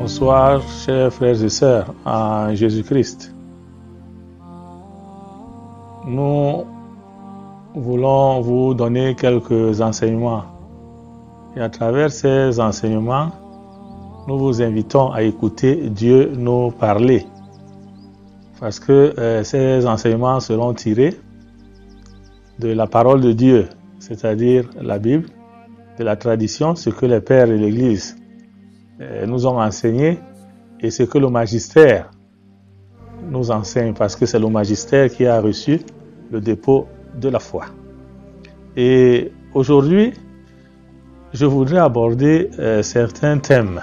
Bonsoir, chers frères et sœurs en Jésus-Christ. Nous voulons vous donner quelques enseignements. Et à travers ces enseignements, nous vous invitons à écouter Dieu nous parler. Parce que ces enseignements seront tirés de la parole de Dieu, c'est-à-dire la Bible, de la tradition, ce que les pères et l'Église nous ont enseigné et ce que le magistère nous enseigne, parce que c'est le magistère qui a reçu le dépôt de la foi. Et aujourd'hui, je voudrais aborder certains thèmes,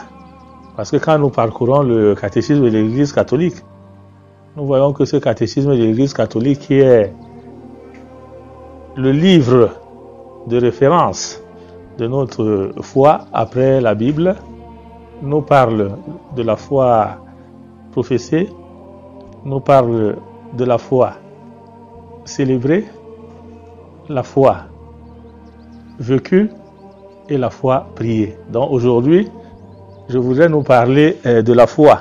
parce que quand nous parcourons le catéchisme de l'Église catholique, nous voyons que ce catéchisme de l'Église catholique, qui est le livre de référence de notre foi après la Bible, nous parle de la foi professée, nous parle de la foi célébrée, la foi vécue et la foi priée. Donc aujourd'hui, je voudrais nous parler de la foi.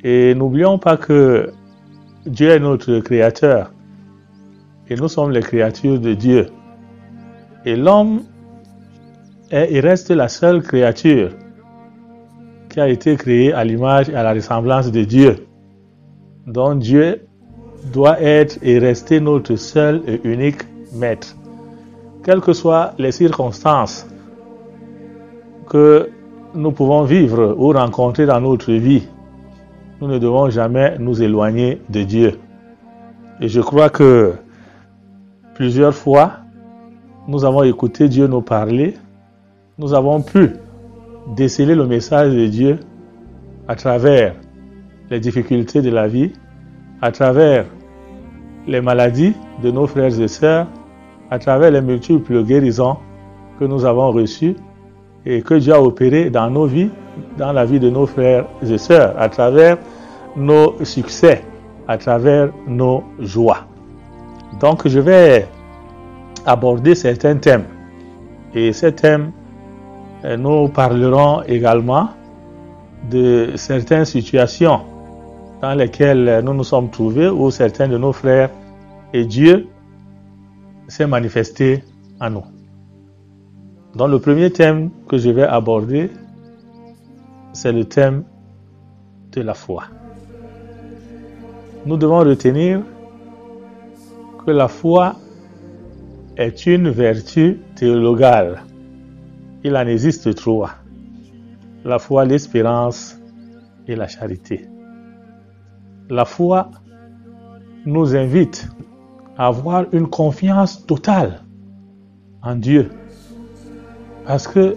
Et n'oublions pas que Dieu est notre créateur et nous sommes les créatures de Dieu. Et l'homme est et reste la seule créature qui a été créée à l'image et à la ressemblance de Dieu. Donc Dieu doit être et rester notre seul et unique maître. Quelles que soient les circonstances que nous pouvons vivre ou rencontrer dans notre vie, nous ne devons jamais nous éloigner de Dieu. Et je crois que plusieurs fois, nous avons écouté Dieu nous parler, nous avons pu déceler le message de Dieu à travers les difficultés de la vie, à travers les maladies de nos frères et sœurs, à travers les multiples guérisons que nous avons reçues et que Dieu a opérées dans nos vies, dans la vie de nos frères et sœurs, à travers nos succès, à travers nos joies. Donc je vais aborder certains thèmes. Et ces thèmes, nous parlerons également de certaines situations dans lesquelles nous nous sommes trouvés, où certains de nos frères et Dieu s'est manifesté à nous. Donc le premier thème que je vais aborder, c'est le thème de la foi. Nous devons retenir que la foi est une vertu théologale. Il en existe trois: la foi, l'espérance et la charité. La foi nous invite à avoir une confiance totale en Dieu, parce que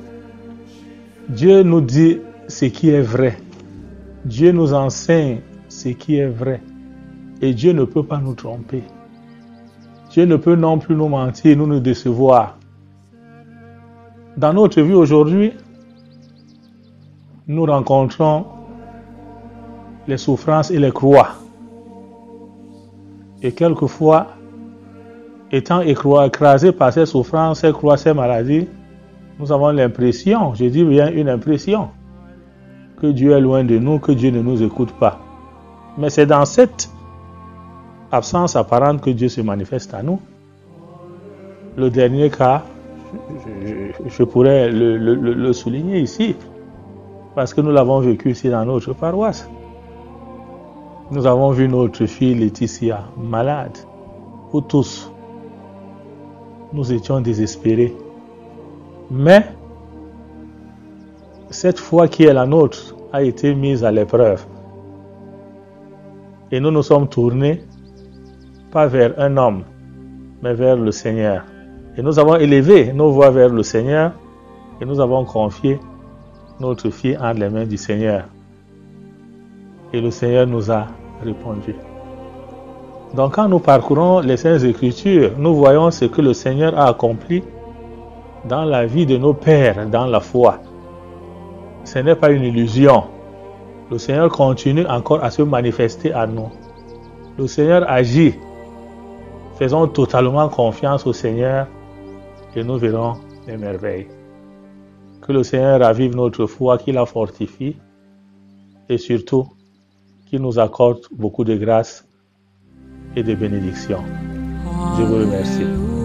Dieu nous dit ce qui est vrai. Dieu nous enseigne ce qui est vrai. Et Dieu ne peut pas nous tromper. Dieu ne peut non plus nous mentir, nous décevoir. Dans notre vie aujourd'hui, nous rencontrons les souffrances et les croix. Et quelquefois, étant écrasés par ces souffrances, ces croix, ces maladies, nous avons l'impression, je dis bien une impression, que Dieu est loin de nous, que Dieu ne nous écoute pas. Mais c'est dans cette absence apparente que Dieu se manifeste à nous. Le dernier cas, je pourrais le souligner ici, parce que nous l'avons vécu ici dans notre paroisse. Nous avons vu notre fille Laetitia malade, où tous nous étions désespérés. Mais cette foi qui est la nôtre a été mise à l'épreuve. Et nous nous sommes tournés pas vers un homme, mais vers le Seigneur. Et nous avons élevé nos voix vers le Seigneur et nous avons confié notre fille entre les mains du Seigneur. Et le Seigneur nous a répondu. Donc quand nous parcourons les Saintes Écritures, nous voyons ce que le Seigneur a accompli dans la vie de nos pères, dans la foi. Ce n'est pas une illusion. Le Seigneur continue encore à se manifester à nous. Le Seigneur agit. Faisons totalement confiance au Seigneur et nous verrons les merveilles. Que le Seigneur ravive notre foi, qu'il la fortifie et surtout qu'il nous accorde beaucoup de grâce et de bénédictions. Je vous remercie.